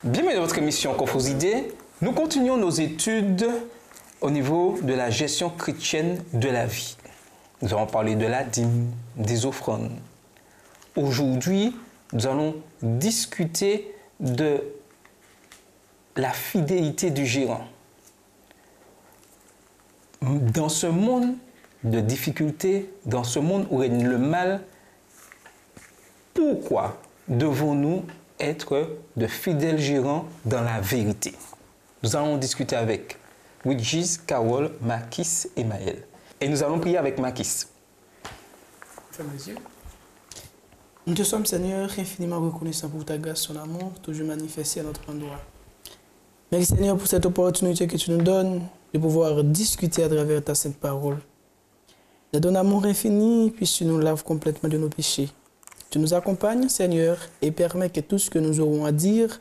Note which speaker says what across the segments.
Speaker 1: Bienvenue dans votre émission Coffres idées. Nous continuons nos études au niveau de la gestion chrétienne de la vie. Nous avons parlé de la dîme, des offrandes. Aujourd'hui, nous allons discuter de la fidélité du gérant. Dans ce monde de difficultés, dans ce monde où règne le mal, pourquoi devons-nous être de fidèles gérants dans la vérité? Nous allons discuter avec Widgis, Carole, Makis et Maël. Et nous allons prier avec Makis.
Speaker 2: Ferme les yeux. Nous te sommes, Seigneur, infiniment reconnaissants pour ta grâce, ton amour, toujours manifesté à notre endroit. Merci, Seigneur, pour cette opportunité que tu nous donnes de pouvoir discuter à travers ta sainte parole. De ton amour infini, puisses-tu nous laves complètement de nos péchés. Tu nous accompagnes, Seigneur, et permets que tout ce que nous aurons à dire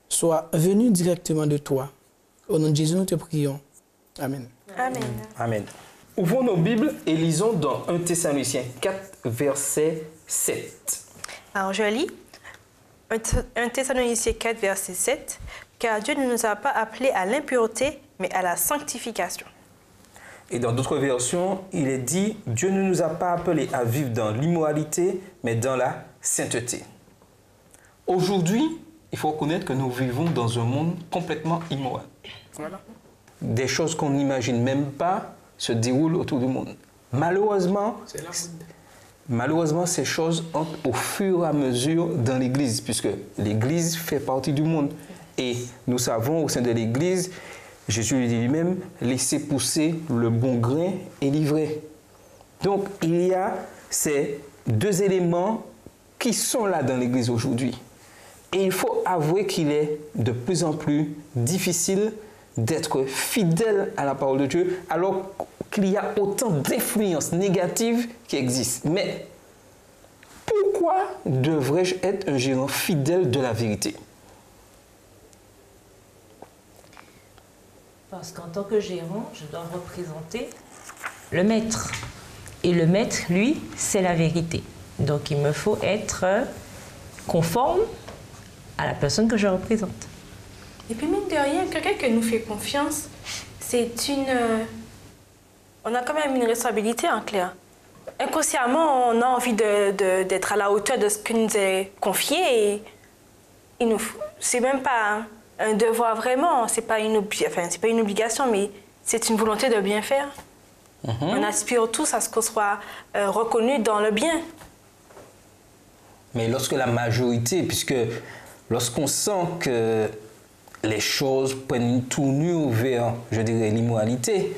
Speaker 2: soit venu directement de toi. Au nom de Jésus, nous te prions. Amen.
Speaker 3: Amen.
Speaker 1: Amen. Ouvrons nos Bibles et lisons dans 1 Thessaloniciens 4, verset 7.
Speaker 3: Alors je lis 1 Thessaloniciens 4, verset 7. Car Dieu ne nous a pas appelés à l'impureté, mais à la sanctification.
Speaker 1: Et dans d'autres versions, il est dit « Dieu ne nous a pas appelés à vivre dans l'immoralité, mais dans la sainteté ». Aujourd'hui, il faut reconnaître que nous vivons dans un monde complètement immoral.
Speaker 2: Voilà.
Speaker 1: Des choses qu'on n'imagine même pas se déroulent autour du monde. Malheureusement, ces choses entrent au fur et à mesure dans l'Église, puisque l'Église fait partie du monde. Et nous savons au sein de l'Église, Jésus dit lui-même, laissez pousser le bon grain et l'ivraie. Donc, il y a ces deux éléments qui sont là dans l'Église aujourd'hui. Et il faut avouer qu'il est de plus en plus difficile d'être fidèle à la parole de Dieu, alors qu'il y a autant d'influences négatives qui existent. Mais pourquoi devrais-je être un gérant fidèle de la vérité?
Speaker 4: Parce qu'en tant que gérant, je dois représenter le maître. Et le maître, lui, c'est la vérité. Donc, il me faut être conforme à la personne que je représente.
Speaker 3: Et puis, mine de rien, quelqu'un qui nous fait confiance, c'est une... on a quand même une responsabilité en clair. Inconsciemment, on a envie d'être à la hauteur de ce qui nous est confié. Et c'est même pas un devoir vraiment, c'est pas une obligation, mais c'est une volonté de bien faire. On aspire tous à ce qu'on soit reconnu dans le bien.
Speaker 1: Mais lorsque la majorité, puisque lorsqu'on sent que les choses prennent une tournure vers, je dirais, l'immoralité,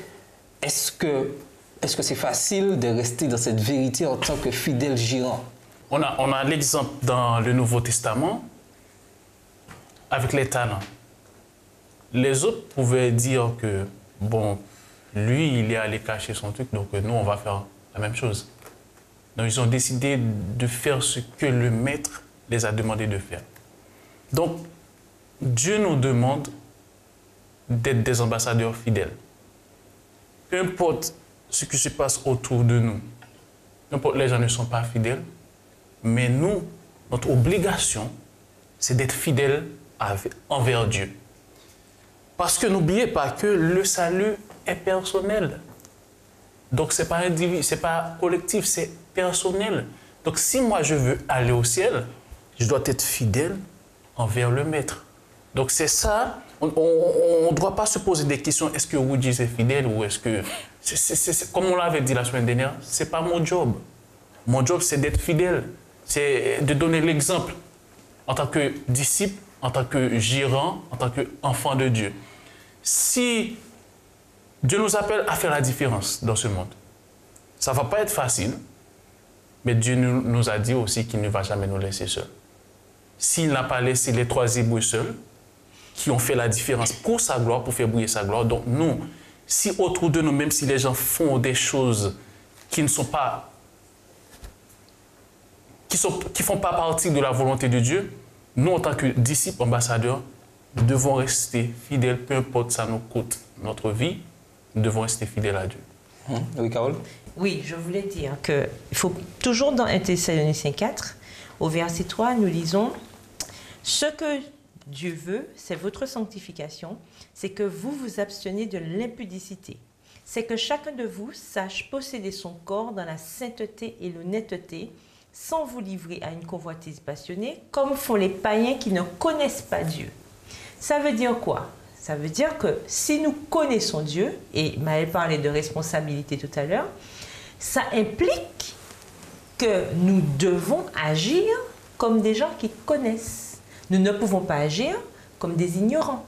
Speaker 1: est-ce que c'est facile de rester dans cette vérité en tant que fidèle gérant?
Speaker 5: On a l'exemple dans le Nouveau Testament avec les talents. Les autres pouvaient dire que, bon, lui, il est allé cacher son truc, donc nous, on va faire la même chose. Donc, ils ont décidé de faire ce que le maître les a demandé de faire. Donc, Dieu nous demande d'être des ambassadeurs fidèles. Peu importe ce qui se passe autour de nous, peu importe les gens ne sont pas fidèles, mais nous, notre obligation, c'est d'être fidèles envers Dieu. Parce que n'oubliez pas que le salut est personnel. Donc, ce n'est pas individuel, ce n'est pas collectif, c'est personnel. Donc, si moi je veux aller au ciel, je dois être fidèle envers le maître. Donc, c'est ça. On ne doit pas se poser des questions. Est-ce que Widgis est fidèle ou est-ce que... comme on l'avait dit la semaine dernière, ce n'est pas mon job. Mon job, c'est d'être fidèle. C'est de donner l'exemple en tant que disciple, en tant que gérant, en tant qu'enfant de Dieu. Si Dieu nous appelle à faire la différence dans ce monde, ça ne va pas être facile, mais Dieu nous a dit aussi qu'il ne va jamais nous laisser seuls. S'il n'a pas laissé les 3 Hébreux seuls, qui ont fait la différence pour sa gloire, pour faire briller sa gloire, donc nous, si autour de nous, même si les gens font des choses qui ne sont pas, qui font pas partie de la volonté de Dieu, nous, en tant que disciples, ambassadeurs, nous devons rester fidèles, peu importe ça nous coûte notre vie, nous devons rester fidèles à Dieu.
Speaker 1: Oui, Carole?
Speaker 4: Oui, je voulais dire qu'il faut toujours dans 1 Thessaloniciens 4, au verset 3, nous lisons « Ce que Dieu veut, c'est votre sanctification, c'est que vous vous abstenez de l'impudicité. C'est que chacun de vous sache posséder son corps dans la sainteté et l'honnêteté, sans vous livrer à une convoitise passionnée, comme font les païens qui ne connaissent pas Dieu. » Ça veut dire quoi? Ça veut dire que si nous connaissons Dieu, et Maëlle parlait de responsabilité tout à l'heure, ça implique que nous devons agir comme des gens qui connaissent. Nous ne pouvons pas agir comme des ignorants.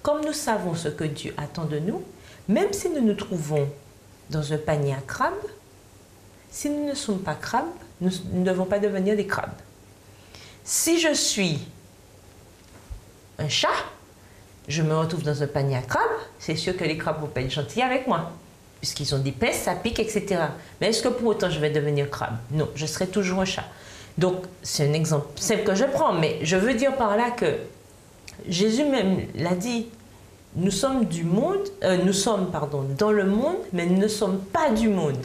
Speaker 4: Comme nous savons ce que Dieu attend de nous, même si nous nous trouvons dans un panier à crabes, si nous ne sommes pas crabes, nous ne devons pas devenir des crabes. Si je suis un chat, je me retrouve dans un panier à crabes, c'est sûr que les crabes vont pas être gentils avec moi, puisqu'ils ont des pinces, ça pique, etc. Mais est-ce que pour autant je vais devenir crabe? Non, je serai toujours un chat. Donc, c'est un exemple simple que je prends, mais je veux dire par là que Jésus même l'a dit, nous sommes du monde, dans le monde, mais nous ne sommes pas du monde.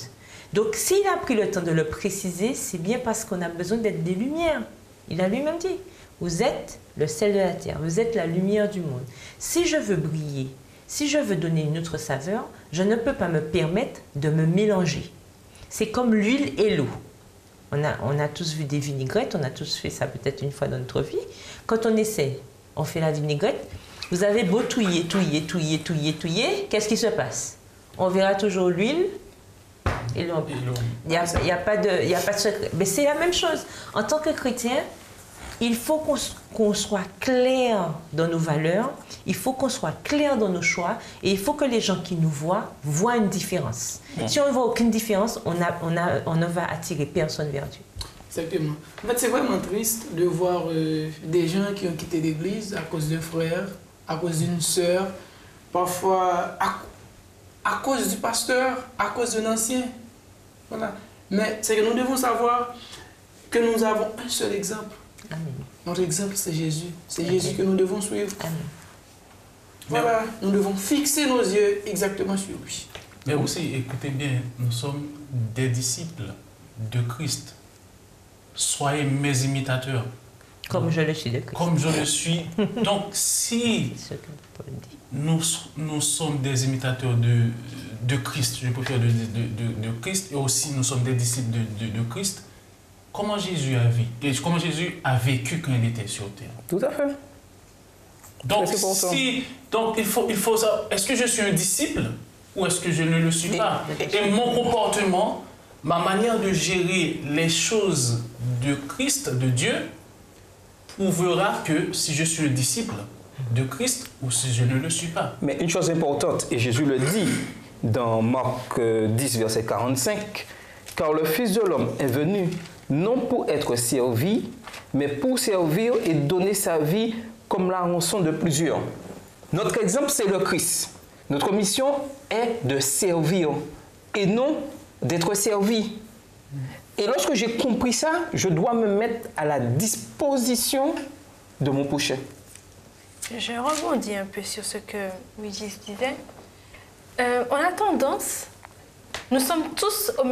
Speaker 4: Donc, s'il a pris le temps de le préciser, c'est bien parce qu'on a besoin d'être des lumières. Il a lui-même dit, vous êtes le sel de la terre, vous êtes la lumière du monde. Si je veux briller, si je veux donner une autre saveur, je ne peux pas me permettre de me mélanger. C'est comme l'huile et l'eau. On a tous vu des vinaigrettes, on a tous fait ça peut-être une fois dans notre vie. Quand on essaie, on fait la vinaigrette, vous avez beau touiller, qu'est-ce qui se passe? On verra toujours l'huile et l'eau. Il n'y a pas de secret. Mais c'est la même chose. En tant que chrétien, il faut qu'on soit clair dans nos valeurs, il faut qu'on soit clair dans nos choix et il faut que les gens qui nous voient une différence. Si on ne voit aucune différence, on ne va attirer personne vers Dieu.
Speaker 2: Exactement. En fait, c'est vraiment triste de voir des gens qui ont quitté l'église à cause d'un frère, à cause d'une sœur, parfois à cause du pasteur, à cause d'un ancien. Voilà. Mais c'est que nous devons savoir que nous avons un seul exemple.
Speaker 4: Amen.
Speaker 2: Notre exemple, c'est Jésus. C'est Jésus que nous devons suivre.
Speaker 4: Amen.
Speaker 2: Voilà, nous devons fixer nos yeux exactement sur lui.
Speaker 5: Mais aussi, écoutez bien, nous sommes des disciples de Christ. Soyez mes imitateurs.
Speaker 4: Comme je le suis de Christ.
Speaker 5: Comme je le suis. Donc, si
Speaker 4: Ce que Paul dit.
Speaker 5: nous sommes des imitateurs de Christ, je préfère de Christ, et aussi nous sommes des disciples de Christ, comment Jésus a vécu quand il était sur terre?
Speaker 1: Tout à fait.
Speaker 5: Donc, il faut savoir, est-ce que je suis un disciple ou est-ce que je ne le suis pas? Et mon comportement, ma manière de gérer les choses de Christ, de Dieu, prouvera que si je suis un disciple de Christ ou si je ne le suis pas.
Speaker 1: Mais une chose importante, et Jésus le dit dans Marc 10, verset 45, « Car le Fils de l'homme est venu non pour être servi, mais pour servir et donner sa vie comme la rançon de plusieurs. » Notre exemple, c'est le Christ. Notre mission est de servir et non d'être servi. Et lorsque j'ai compris ça, je dois me mettre à la disposition de mon prochain.
Speaker 3: Je rebondis un peu sur ce que Luigi disait. On a tendance, nous sommes tous sur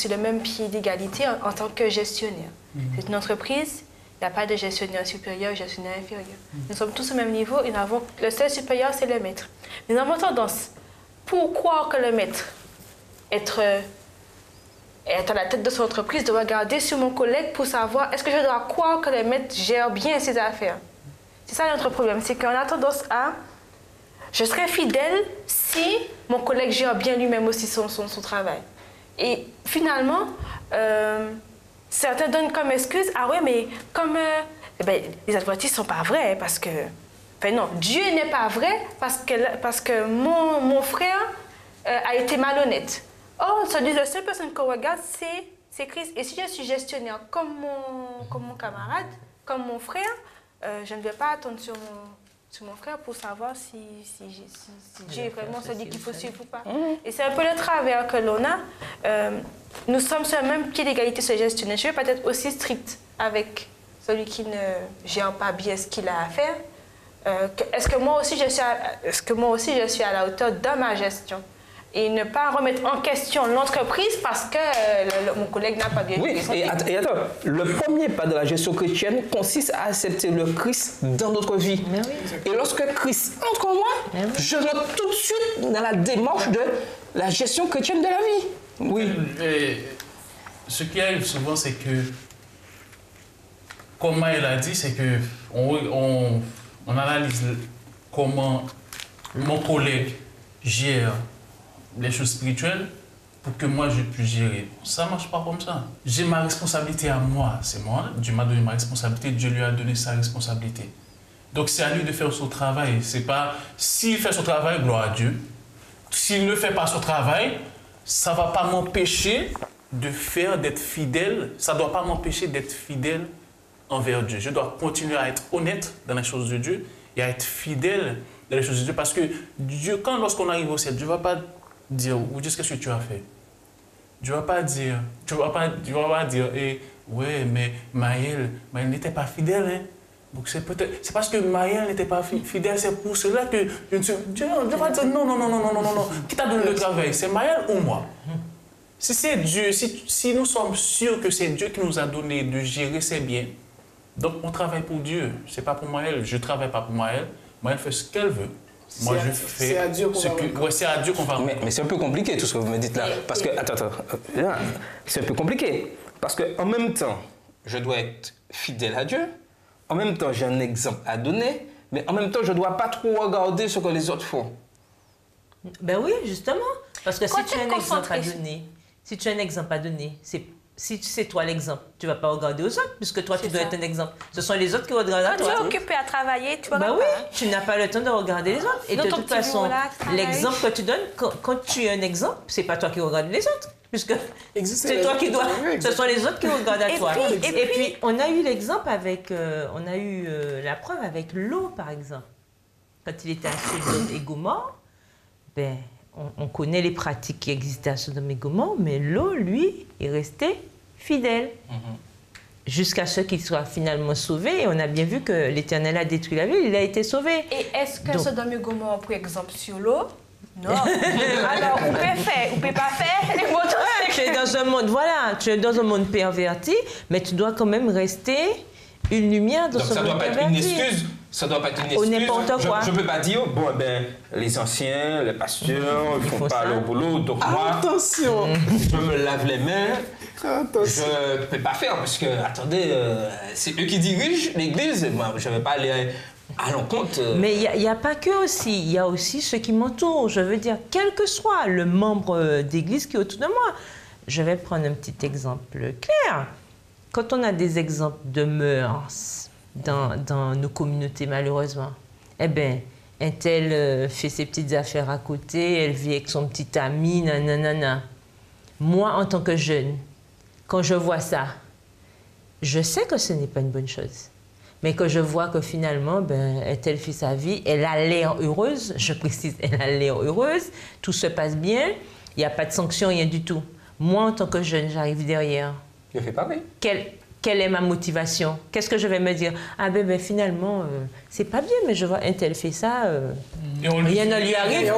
Speaker 3: le même pied d'égalité en tant que gestionnaire. C'est une entreprise, il n'y a pas de gestionnaire supérieur, gestionnaire inférieur. Nous sommes tous au même niveau et le seul supérieur, c'est le maître. Mais nous avons tendance, pour croire que le maître est à la tête de son entreprise, de regarder sur mon collègue pour savoir est-ce que je dois croire que le maître gère bien ses affaires. C'est ça notre problème, c'est qu'on a tendance à... Je serai fidèle si mon collègue gère bien lui-même aussi son travail. Et finalement, certains donnent comme excuse, ah ouais, mais comme les adventistes ne sont pas vrais, parce que... Enfin non, Dieu n'est pas vrai parce que mon frère a été malhonnête. Or, la seule personne qu'on regarde, c'est Christ. Et si je suis gestionnaire comme mon camarade, comme mon frère, je ne vais pas attendre sur mon frère pour savoir si Dieu est vraiment celui qu'il faut suivre ou pas. Et c'est un peu le travers que l'on a. Nous sommes sur le même pied d'égalité, ce gestionnaire. Je ne vais pas être aussi strict avec celui qui ne gère pas bien ce qu'il a à faire. est-ce que moi aussi je suis à la hauteur de ma gestion? Et ne pas remettre en question l'entreprise parce que mon collègue n'a pas bien
Speaker 1: Oui, et attends, le premier pas de la gestion chrétienne consiste à accepter le Christ dans notre vie.
Speaker 4: Mais oui.
Speaker 1: Et lorsque Christ entre en moi, je rentre tout de suite dans la démarche de la gestion chrétienne de la vie. Oui.
Speaker 5: Et ce qui arrive souvent, c'est que, comme Maëlle a dit, c'est que on analyse comment mon collègue gère les choses spirituelles pour que moi je puisse gérer. Ça ne marche pas comme ça. J'ai ma responsabilité à moi, c'est moi. Dieu m'a donné ma responsabilité, Dieu lui a donné sa responsabilité. Donc c'est à lui de faire son travail. C'est pas s'il fait son travail, gloire à Dieu. S'il ne fait pas son travail, ça ne va pas m'empêcher d'être fidèle. Ça ne doit pas m'empêcher d'être fidèle envers Dieu. Je dois continuer à être honnête dans les choses de Dieu et à être fidèle dans les choses de Dieu. Parce que Dieu, lorsqu'on arrive au ciel, Dieu ne va pas dire, ou dire ce que tu as fait. Dieu ne va pas dire, ouais, mais Maëlle n'était pas fidèle. Hein? Donc c'est parce que Maëlle n'était pas fidèle, c'est pour cela que je ne suis... Dieu va dire non. Qui t'a donné le travail? C'est Maëlle ou moi? Si c'est Dieu, si nous sommes sûrs que c'est Dieu qui nous a donné de gérer ses biens, donc on travaille pour Dieu, c'est pas pour Maëlle. Je ne travaille pas pour Maëlle. Maëlle fait ce qu'elle veut. Moi, je fais.
Speaker 2: C'est à Dieu qu'on va.
Speaker 5: C'est à Dieu qu'on va.
Speaker 1: Mais c'est un peu compliqué tout ce que vous me dites là. Parce que, attends, là, c'est un peu compliqué. Parce qu'en même temps, je dois être fidèle à Dieu. En même temps, j'ai un exemple à donner. Mais en même temps, je ne dois pas trop regarder ce que les autres font.
Speaker 4: Ben oui, justement. Parce que
Speaker 3: Quand
Speaker 4: si tu as
Speaker 3: t'es
Speaker 4: un exemple à
Speaker 3: concentré
Speaker 4: donner, si c'est toi l'exemple, tu ne vas pas regarder aux autres, puisque toi, tu dois être un exemple. Ce sont les autres qui regardent à
Speaker 3: Quand
Speaker 4: toi.
Speaker 3: tu es occupé à travailler, tu vas
Speaker 4: Ben oui, tu n'as pas le temps de regarder les autres. Et
Speaker 3: Dans
Speaker 4: de
Speaker 3: ton
Speaker 4: toute
Speaker 3: petit
Speaker 4: façon,
Speaker 3: bureau là, tu travailles.
Speaker 4: l'exemple que tu donnes, quand tu es un exemple, c'est pas toi qui regardes les autres. Puisque c'est toi qui dois. Ce sont les autres qui regardent à toi. Et puis, on a eu l'exemple avec. On a eu la preuve avec Lot, par exemple. Quand il était à Sodome et Gomorrhe, ben, on connaît les pratiques qui existaient à Sodome et Gomorrhe, mais Lot, lui, est resté fidèle. Jusqu'à ce qu'il soit finalement sauvé. Et on a bien vu que l'Éternel a détruit la ville, il a été sauvé.
Speaker 3: Et est-ce que Sodome et Gomorrhe, par exemple, sur l'eau? Non. Alors, on peut faire, on peut pas faire. Les motos,
Speaker 4: tu es dans un monde, voilà, tu es dans un monde perverti, mais tu dois quand même rester une lumière dans ce monde perverti.
Speaker 1: Ça doit pas être une excuse.
Speaker 4: Ou n'importe quoi.
Speaker 1: Je ne peux pas dire, bon, ben, les anciens, les pasteurs, ils font pas leur boulot, donc moi,
Speaker 2: Attention.
Speaker 1: je me lave les mains.
Speaker 2: Attention.
Speaker 1: Je ne peux pas faire parce que, attendez, c'est eux qui dirigent l'église. Moi, je ne vais pas aller à l'encontre.
Speaker 4: Mais il n'y a pas que aussi. Il y a aussi ceux qui m'entourent. Je veux dire, quel que soit le membre d'église qui est autour de moi. Je vais prendre un petit exemple clair. Quand on a des exemples de mœurs dans nos communautés, malheureusement, eh bien, un tel fait ses petites affaires à côté, elle vit avec son petit ami, nanana. Moi, en tant que jeune, quand je vois ça, je sais que ce n'est pas une bonne chose. Mais que je vois que finalement, ben, elle fait sa vie, elle a l'air heureuse, je précise, elle a l'air heureuse, tout se passe bien, il n'y a pas de sanction, rien du tout. Moi, en tant que jeune, j'arrive derrière.
Speaker 1: Je fais pareil.
Speaker 4: Quelle est ma motivation? Qu'est-ce que je vais me dire? Ah ben finalement, c'est pas bien, mais je vois un tel fait ça, rien ne lui arrive.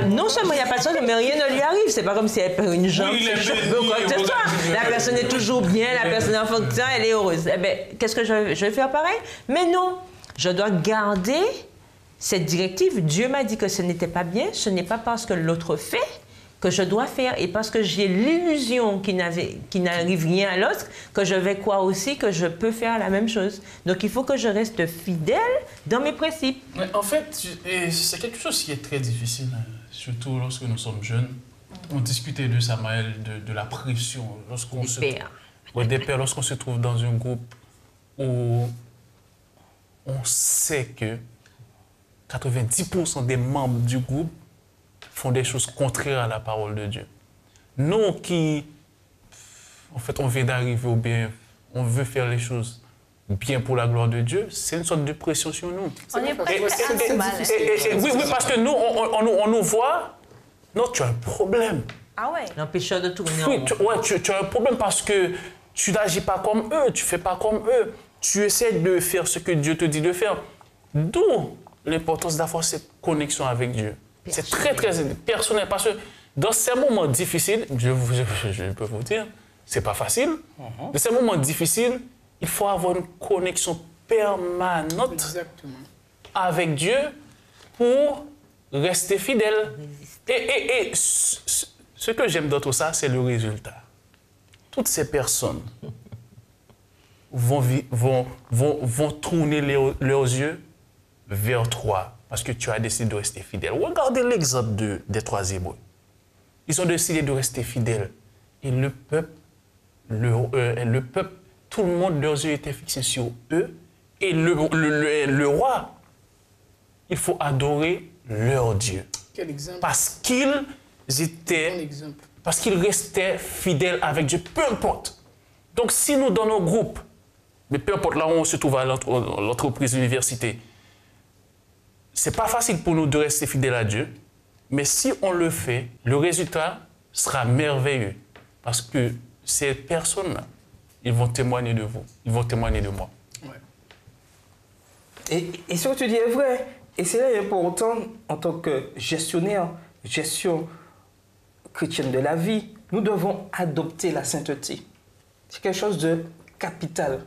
Speaker 4: Non seulement il n'y a pas de sanction, mais rien ne lui arrive. C'est pas comme si elle perd une jambe, la personne est toujours bien, la personne est en fonction, elle est heureuse. Eh ben, qu'est-ce que je vais faire pareil? Mais non, je dois garder cette directive. Dieu m'a dit que ce n'était pas bien, ce n'est pas parce que l'autre fait que je dois faire, et parce que j'ai l'illusion qu'il n'arrive rien à l'autre, que je vais croire aussi que je peux faire la même chose. Donc il faut que je reste fidèle dans mes principes.
Speaker 5: Mais en fait, c'est quelque chose qui est très difficile, surtout lorsque nous sommes jeunes. On discutait de ça, Maëlle, de la pression. Des pères, lorsqu'on se trouve dans un groupe où on sait que 90% des membres du groupe font des choses contraires à la parole de Dieu. Nous qui, en fait, on vient d'arriver au bien, on veut faire les choses bien pour la gloire de Dieu, c'est une sorte de pression sur nous.
Speaker 3: On est presque anormal.
Speaker 5: Oui, parce que nous, on nous voit, non, tu as un problème.
Speaker 3: Ah ouais?
Speaker 4: L'empêcheur de tourner
Speaker 5: Oui, tu as un problème parce que tu n'agis pas comme eux, tu ne fais pas comme eux. Tu essaies de faire ce que Dieu te dit de faire. D'où l'importance d'avoir cette connexion avec Dieu. C'est très, très personnel parce que dans ces moments difficiles, je peux vous dire, c'est pas facile. Dans ces moments difficiles, il faut avoir une connexion permanente
Speaker 2: Exactement.
Speaker 5: avec Dieu pour rester fidèle. Et ce que j'aime dans tout ça, c'est le résultat. Toutes ces personnes vont tourner leurs yeux vers toi parce que tu as décidé de rester fidèle. Regardez l'exemple des 3 Hébreux. Ils ont décidé de rester fidèles. Et le peuple, tout le monde, leurs yeux étaient fixés sur eux. Et le roi, il faut adorer leur Dieu.
Speaker 2: Quel exemple.
Speaker 5: Parce qu'ils restaient fidèles avec Dieu, peu importe. Donc si nous, dans nos groupes, mais peu importe là où on se trouve à l'entreprise, l'université, c'est pas facile pour nous de rester fidèles à Dieu, mais si on le fait, le résultat sera merveilleux. Parce que ces personnes-là, ils vont témoigner de vous, ils vont témoigner de moi.
Speaker 1: Et ce que tu dis est vrai. Et c'est là important en tant que gestionnaire, gestion chrétienne de la vie, nous devons adopter la sainteté. C'est quelque chose de capital.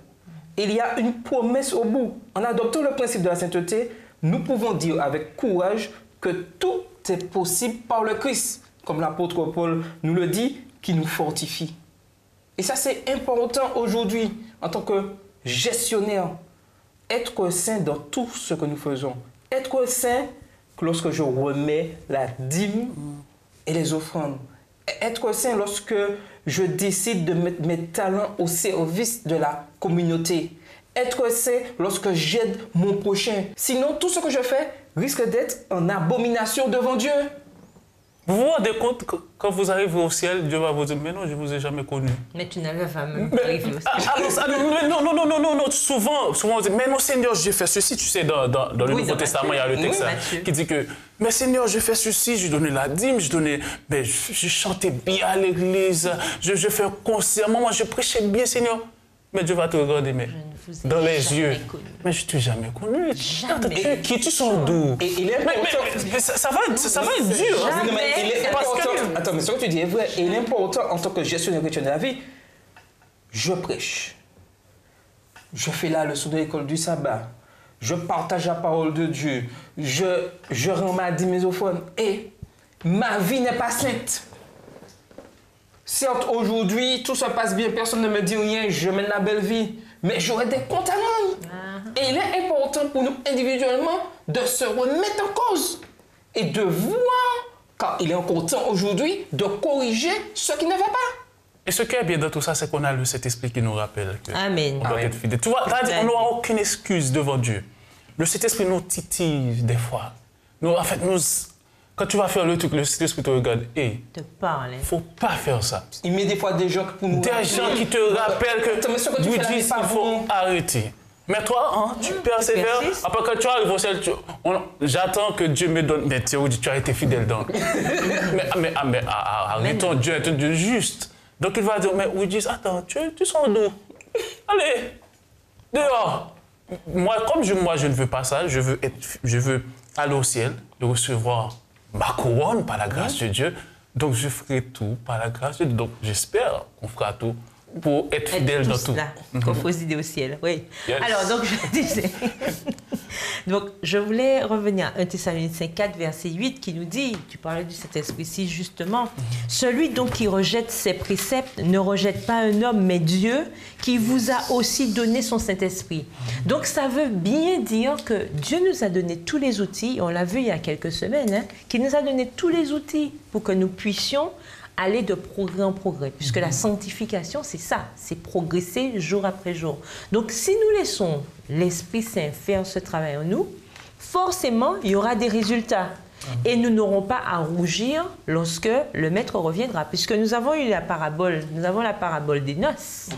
Speaker 1: Il y a une promesse au bout. En adoptant le principe de la sainteté, nous pouvons dire avec courage que tout est possible par le Christ, comme l'apôtre Paul nous le dit, qui nous fortifie. Et ça, c'est important aujourd'hui en tant que gestionnaire. Être saint dans tout ce que nous faisons. Être saint lorsque je remets la dîme et les offrandes. Être saint lorsque je décide de mettre mes talents au service de la communauté. Être saint lorsque j'aide mon prochain. Sinon, tout ce que je fais risque d'être en abomination devant Dieu.
Speaker 5: Vous vous rendez compte que quand vous arrivez au ciel, Dieu va vous dire, mais non, je ne vous ai jamais connu.
Speaker 4: Mais tu n'avais pas même arrivé au ciel.
Speaker 5: Non. Souvent, on dit, mais non, Seigneur, j'ai fait ceci. Tu sais, dans le Nouveau Testament, il y a le texte qui dit que, mais Seigneur, j'ai fait ceci, j'ai donné la dîme, j'ai chanté bien à l'église, je fais un concert, moi, je prêchais bien, Seigneur. Mais Dieu va te regarder, mais dans les yeux. Connu. Mais je ne t'ai jamais connu. Jamais. Qui tu sors d'où?
Speaker 1: Et il est important.
Speaker 5: Mais ça va être dur.
Speaker 1: Attends, mais ce que tu dis est vrai. Et il est important en tant que gestionnaire chrétien de la vie, je prêche. Je fais la leçon de l'école du sabbat. Je partage la parole de Dieu. Je rends ma dîme, mes offrandes. Et ma vie n'est pas sainte. Certes, aujourd'hui, tout se passe bien, personne ne me dit rien, je mène la belle vie, mais j'aurai des comptes à rendre. Et il est important pour nous, individuellement, de se remettre en cause et de voir, car il est encore temps aujourd'hui, de corriger ce qui ne va pas.
Speaker 5: Et ce qui est bien dans tout ça, c'est qu'on a le Saint-Esprit qui nous rappelle qu'on doit être fidèle. Tu vois, on n'aura aucune excuse devant Dieu. Le Saint-Esprit nous titille des fois. Quand tu vas faire le truc, le Saint-Esprit te regarde. Il ne faut pas faire ça.
Speaker 1: Il met des fois des gens pour nous
Speaker 5: rappeler. Des gens qui te rappellent que Dieu dit qu'il faut arrêter. Mais toi, tu persévères. Après, quand tu arrives au ciel, j'attends que Dieu me donne. Mais tu as été fidèle donc. mais arrêtons, Dieu est un Dieu juste. Donc il va dire, mais oui, dis, attends, tu sors d'où? Allez, dehors. Moi, je ne veux pas ça, je veux aller au ciel et recevoir ma couronne par la grâce de Dieu. Donc, je ferai tout par la grâce de Dieu. Donc, j'espère qu'on fera tout pour être fidèle dans tout.
Speaker 4: Qu'on faut idées au ciel, oui.
Speaker 5: Yes.
Speaker 4: Alors, donc, je disais... donc, je voulais revenir à 1 Thessaloniciens 4, verset 8, qui nous dit, tu parlais de cet esprit-ci justement, « Celui donc qui rejette ses préceptes ne rejette pas un homme, mais Dieu, qui vous a aussi donné son Saint-Esprit. » Donc, ça veut bien dire que Dieu nous a donné tous les outils, on l'a vu il y a quelques semaines, qu'il nous a donné tous les outils pour que nous puissions aller de progrès en progrès, puisque la sanctification, c'est ça, c'est progresser jour après jour. Donc, si nous laissons l'Esprit Saint faire ce travail en nous, forcément, il y aura des résultats. Et nous n'aurons pas à rougir lorsque le Maître reviendra, puisque nous avons eu la parabole des noces,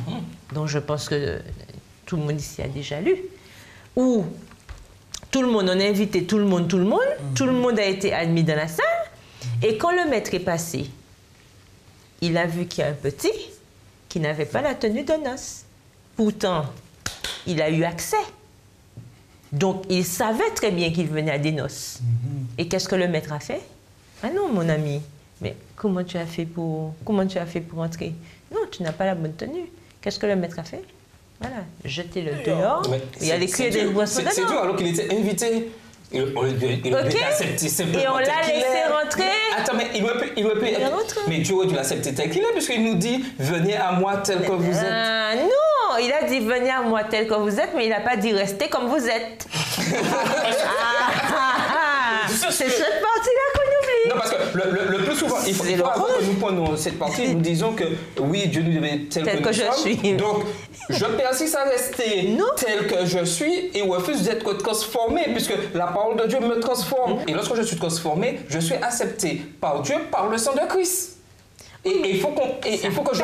Speaker 4: dont je pense que tout le monde ici a déjà lu, où tout le monde, on a invité tout le monde a été admis dans la salle, et quand le Maître est passé, il a vu qu'il y a un petit qui n'avait pas la tenue de noces. Pourtant, il a eu accès. Donc, il savait très bien qu'il venait à des noces. Et qu'est-ce que le maître a fait? Ah non, mon ami, mais comment tu as fait pour entrer? Non, tu n'as pas la bonne tenue. Qu'est-ce que le maître a fait? Voilà, jetez-le dehors. Il y a les cuillères des boissons dedans.
Speaker 1: C'est dur, alors qu'il était invité. Il
Speaker 4: Ok.
Speaker 1: accepté simplement.
Speaker 4: Et on l'a
Speaker 1: tel qu'il
Speaker 4: laissé
Speaker 1: est.
Speaker 4: rentrer.
Speaker 1: Attends, mais il aurait pu
Speaker 4: est rentré.
Speaker 1: Mais Dieu aurait dû l'accepter tel qu'il est, puisqu'il nous dit venez à moi tel que vous êtes.
Speaker 4: Non, il a dit venez à moi tel que vous êtes, mais il n'a pas dit restez comme vous êtes. C'est cette partie-là qu'on oublie.
Speaker 1: Non, parce que le plus souvent, il faut avant que nous prenions cette partie, nous disons que oui, Dieu nous devait tel que nous
Speaker 4: je
Speaker 1: sommes.
Speaker 4: suis.
Speaker 1: Donc, je persiste à rester tel que je suis et refuse d'être transformé, puisque la parole de Dieu me transforme. Et lorsque je suis transformé, je suis accepté par Dieu, par le sang de Christ. Et il faut que je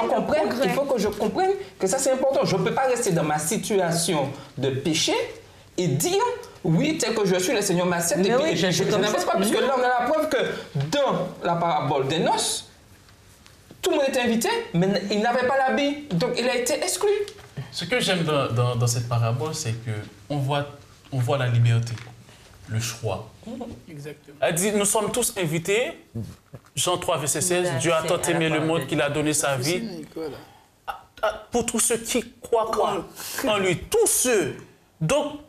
Speaker 1: comprenne que ça c'est important. Je ne peux pas rester dans ma situation de péché et dire oui, tel que je suis, le Seigneur m'accepte. Et puis, je n'avance pas, puisque là on a la preuve que dans la parabole des noces, tout le monde était invité, mais il n'avait pas l'habit, donc il a été exclu.
Speaker 5: Ce que j'aime dans cette parabole, c'est qu'on voit la liberté, le choix.
Speaker 2: Exactement.
Speaker 5: Elle dit, nous sommes tous invités. Jean 3, verset 16, Dieu a tant aimé le monde qu'il a donné sa vie. Pour tous ceux qui croient en lui, tous ceux. Donc,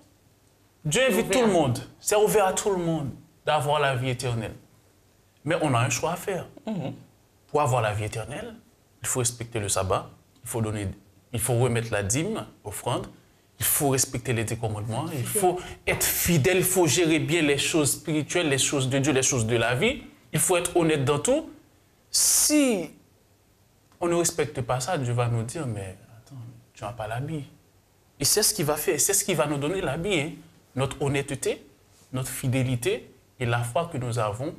Speaker 5: Dieu invite tout le monde. C'est ouvert à tout le monde d'avoir la vie éternelle. Mais on a un choix à faire. Pour avoir la vie éternelle, il faut respecter le sabbat, il faut remettre la dîme, offrande, il faut respecter les 10 commandements, il faut être fidèle, il faut gérer bien les choses spirituelles, les choses de Dieu, les choses de la vie. Il faut être honnête dans tout. Si on ne respecte pas ça, Dieu va nous dire, mais attends, tu n'as pas l'habit. Et c'est ce qu'il va faire, c'est ce qui va nous donner l'habit. Hein. Notre honnêteté, notre fidélité et la foi que nous avons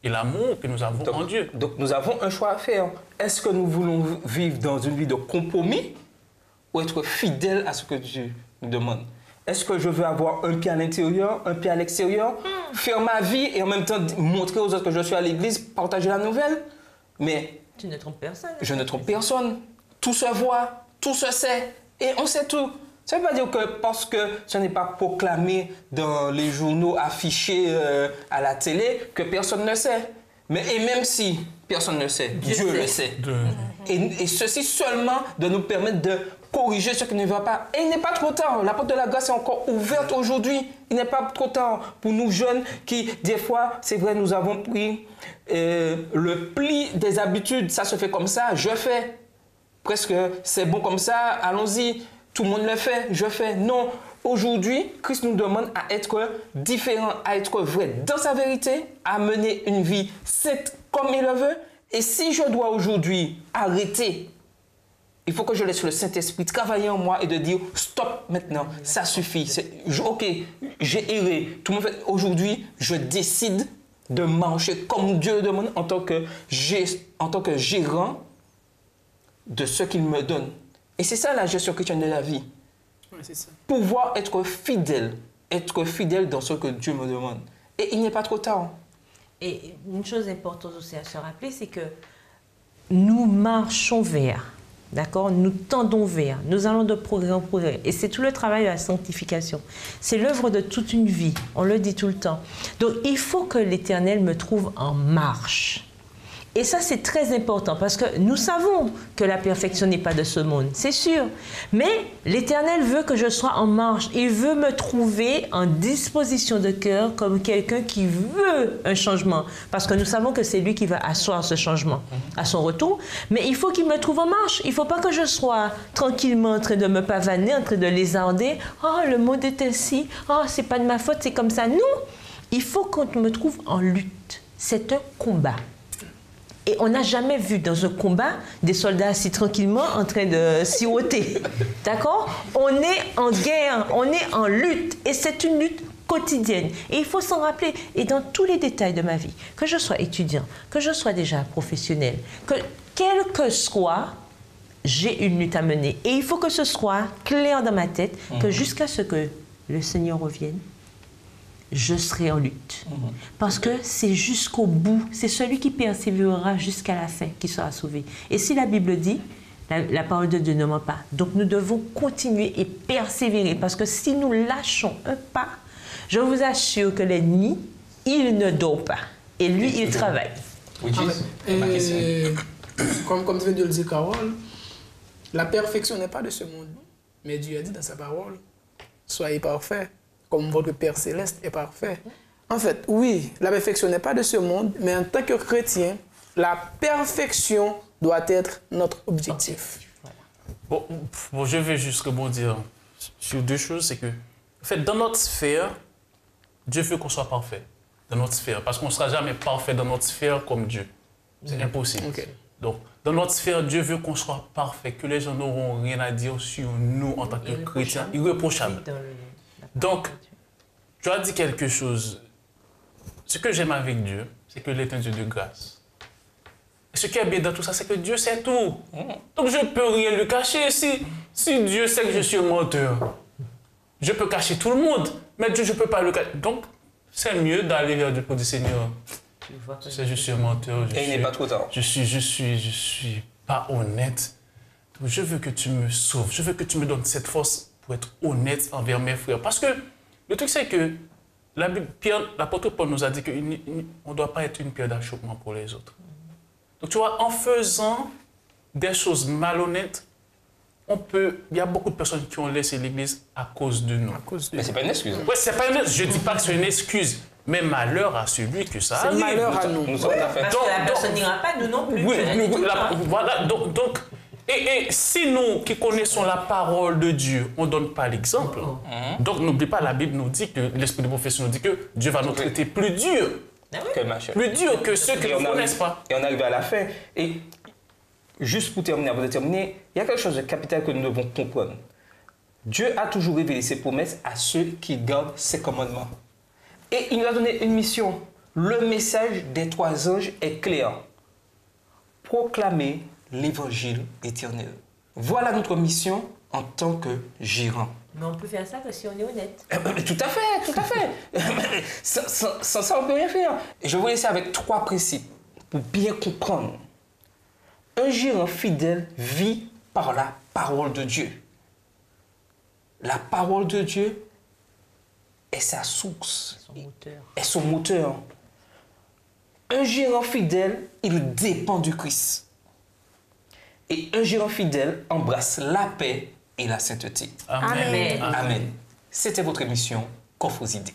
Speaker 5: et l'amour que nous avons en Dieu.
Speaker 1: Donc nous avons un choix à faire. Est-ce que nous voulons vivre dans une vie de compromis ou être fidèles à ce que Dieu nous demande? Est-ce que je veux avoir un pied à l'intérieur, un pied à l'extérieur, faire ma vie et en même temps montrer aux autres que je suis à l'église, partager la nouvelle? Mais
Speaker 4: tu ne trompes personne.
Speaker 1: Je ne trompe personne. Tout se voit, tout se sait et on sait tout. Ça ne veut pas dire que parce que ce n'est pas proclamé dans les journaux, affiché à la télé, que personne ne sait. Et même si personne ne sait, Dieu le sait. Et ceci seulement de nous permettre de corriger ce qui ne va pas. Et il n'est pas trop tard. La porte de la grâce est encore ouverte aujourd'hui. Il n'est pas trop tard pour nous jeunes qui, des fois, c'est vrai, nous avons pris le pli des habitudes. Ça se fait comme ça, je fais. Presque, c'est bon comme ça, allons-y. Tout le monde le fait, je fais. Non, aujourd'hui, Christ nous demande à être différent, à être vrai dans sa vérité, à mener une vie sainte comme il le veut. Et si je dois aujourd'hui arrêter, il faut que je laisse le Saint-Esprit travailler en moi et de dire stop maintenant, ça suffit. Ok, j'ai erré. Tout le monde fait. Aujourd'hui, je décide de marcher comme Dieu demande en tant que gérant de ce qu'il me donne. Et c'est ça la gestion chrétienne de la vie.
Speaker 2: Ouais, c'est ça.
Speaker 1: Pouvoir être fidèle dans ce que Dieu me demande. Et il n'est pas trop tard.
Speaker 4: Et une chose importante aussi à se rappeler, c'est que nous marchons vers, d'accord? Nous tendons vers, nous allons de progrès en progrès. Et c'est tout le travail de la sanctification. C'est l'œuvre de toute une vie, on le dit tout le temps. Donc il faut que l'Éternel me trouve en marche. Et ça, c'est très important parce que nous savons que la perfection n'est pas de ce monde, c'est sûr. Mais l'Éternel veut que je sois en marche. Il veut me trouver en disposition de cœur comme quelqu'un qui veut un changement. Parce que nous savons que c'est lui qui va asseoir ce changement à son retour. Mais il faut qu'il me trouve en marche. Il ne faut pas que je sois tranquillement en train de me pavaner, en train de lézarder. « Oh, le monde est ainsi. Oh, c'est pas de ma faute, c'est comme ça. » Non, il faut qu'on me trouve en lutte. C'est un combat. Et on n'a jamais vu dans un combat des soldats assis tranquillement en train de siroter. D'accord? On est en guerre, on est en lutte. Et c'est une lutte quotidienne. Et il faut s'en rappeler. Et dans tous les détails de ma vie, que je sois étudiant, que je sois déjà professionnel, que quel que soit, j'ai une lutte à mener. Et il faut que ce soit clair dans ma tête que jusqu'à ce que le Seigneur revienne, je serai en lutte. Parce que c'est jusqu'au bout, c'est celui qui persévérera jusqu'à la fin qui sera sauvé. Et si la Bible dit, la parole de Dieu ne ment pas. Donc nous devons continuer et persévérer. Parce que si nous lâchons un pas, Je vous assure que l'ennemi, il ne dort pas. Et lui, il travaille.
Speaker 1: Oui,
Speaker 2: comme tu viens de le dire, Carole, la perfection n'est pas de ce monde. Mais Dieu a dit dans sa parole, soyez parfaits, comme votre Père céleste est parfait. En fait, oui, la perfection n'est pas de ce monde, mais en tant que chrétien, la perfection doit être notre objectif.
Speaker 5: Bon, je vais juste rebondir sur deux choses. C'est que, en fait, dans notre sphère, Dieu veut qu'on soit parfait. Dans notre sphère. Parce qu'on ne sera jamais parfait dans notre sphère comme Dieu. C'est impossible.
Speaker 2: Okay.
Speaker 5: Donc, dans notre sphère, Dieu veut qu'on soit parfait, que les gens n'auront rien à dire sur nous en tant que chrétiens. Irréprochable. Donc, tu as dit quelque chose. Ce que j'aime avec Dieu, c'est qu'il est un Dieu de grâce. Et ce qui est bien dans tout ça, c'est que Dieu sait tout. Donc, je ne peux rien lui cacher. Si Dieu sait que je suis un menteur, je peux cacher tout le monde. Mais Dieu, je ne peux pas le cacher. Donc, c'est mieux d'aller vers Dieu pour dire, Seigneur, je suis un menteur.
Speaker 1: Et il n'est pas trop tard.
Speaker 5: Je suis pas honnête. Donc, je veux que tu me sauves. Je veux que tu me donnes cette force pour être honnête envers mes frères. Parce que le truc, c'est que l'apôtre Paul nous a dit qu'on ne doit pas être une pierre d'achoppement pour les autres. Donc, tu vois, en faisant des choses malhonnêtes, il y a beaucoup de personnes qui ont laissé l'Église à cause de nous.
Speaker 1: Mais c'est pas une excuse.
Speaker 5: Oui, c'est pas une excuse. Je ne dis pas que c'est une excuse. Mais malheur à celui que ça arrive.
Speaker 2: C'est malheur à nous.
Speaker 1: Nous sommes affaires.
Speaker 4: Parce que la personne n'ira pas, nous non plus.
Speaker 5: Oui, voilà. Donc, et si nous qui connaissons la parole de Dieu, on ne donne pas l'exemple, donc n'oublie pas, la Bible nous dit que, l'esprit de profession nous dit que Dieu va nous traiter plus dur. Plus dur que ceux qui ne connaissent pas.
Speaker 1: Et on arrive à la fin. Et juste pour terminer, avant de terminer, il y a quelque chose de capital que nous devons comprendre. Dieu a toujours révélé ses promesses à ceux qui gardent ses commandements. Et il nous a donné une mission. Le message des 3 anges est clair. Proclamer l'évangile éternel. Voilà notre mission en tant que gérant.
Speaker 4: Mais on peut faire ça que si on est honnête.
Speaker 1: Tout à fait. Sans ça, on ne peut rien faire. Je vais vous laisser avec 3 principes pour bien comprendre. Un gérant fidèle vit par la parole de Dieu. La parole de Dieu est sa source, est son moteur. Un gérant fidèle, il dépend du Christ. Et un gérant fidèle embrasse la paix et la sainteté.
Speaker 5: Amen.
Speaker 1: Amen. C'était votre émission Coffre aux idées.